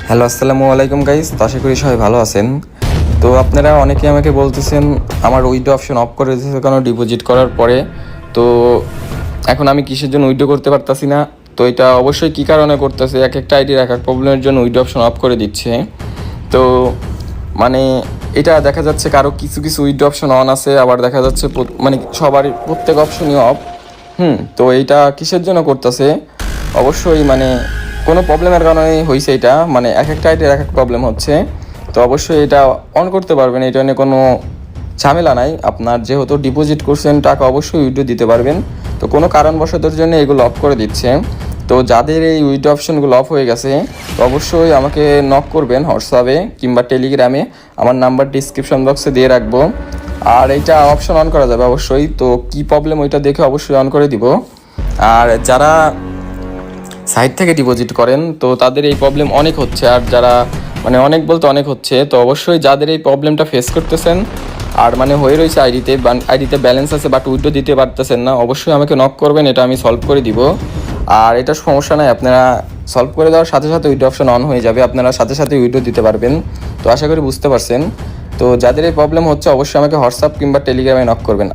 Hello, আসসালামু আলাইকুম guys. তো আশা করি সবাই ভালো আছেন। তো আপনারা অনেকেই আমাকে বলতেছেন আমার উইথড্র অপশন অফ করে দিয়েছে কেন ডিপোজিট করার পরে। তো এখন আমি কিসের জন্য উইথড্র করতে পারতাছি না। তো এটা অবশ্যই কী কারণে করতেছে, এক একটা আইডির এক এক প্রবলেমের জন্য উইথড্র অপশন অফ করে দিচ্ছে। তো মানে এটা দেখা যাচ্ছে কারো কিছু কিছু উইথড্র অপশন অন আছে, আবার দেখা যাচ্ছে মানে সবারই প্রত্যেক অপশনই অফ। তো এইটা কিসের জন্য করতেছে, অবশ্যই মানে কোনো প্রবলেমের কারণে হয়েছে এটা, মানে এক একটা আইডির এক এক প্রবলেম হচ্ছে। তো অবশ্যই এটা অন করতে পারবেন, এটা নিয়ে কোনো ঝামেলা নাই। আপনার যেহেতু ডিপোজিট করছেন টাকা, অবশ্যই উইথড্র দিতে পারবেন। তো কোনো কারণবশতের জন্য এগুলো অফ করে দিচ্ছে। তো যাদের এই উইথড্র অপশনগুলো অফ হয়ে গেছে, তো অবশ্যই আমাকে নক করবেন হোয়াটসঅ্যাপে কিংবা টেলিগ্রামে। আমার নাম্বার ডিসক্রিপশন বক্সে দিয়ে রাখবো। আর এইটা অপশন অন করা যাবে অবশ্যই। তো কি প্রবলেম ওইটা দেখে অবশ্যই অন করে দিব। আর যারা সাইট থেকে ডিপোজিট করেন তো তাদের এই প্রবলেম অনেক হচ্ছে, আর যারা মানে অনেক বলতে অনেক হচ্ছে। তো অবশ্যই যাদের এই প্রবলেমটা ফেস করতেছেন আর মানে হয়ে রয়েছে আইডিতে ব্যালেন্স আছে বাট উইথড্র দিতে পারতেছেন না, অবশ্যই আমাকে নক করবেন, এটা আমি সলভ করে দিব। আর এটা সমস্যা নাই, আপনারা সলভ করে দেওয়ার সাথে সাথে উইথড্র অপশন অন হয়ে যাবে, আপনারা সাথে সাথে উইথড্র দিতে পারবেন। তো আশা করি বুঝতে পারছেন। তো যাদের এই প্রবলেম হচ্ছে অবশ্যই আমাকে হোয়াটসঅ্যাপ কিংবা টেলিগ্রামে নক করবেন।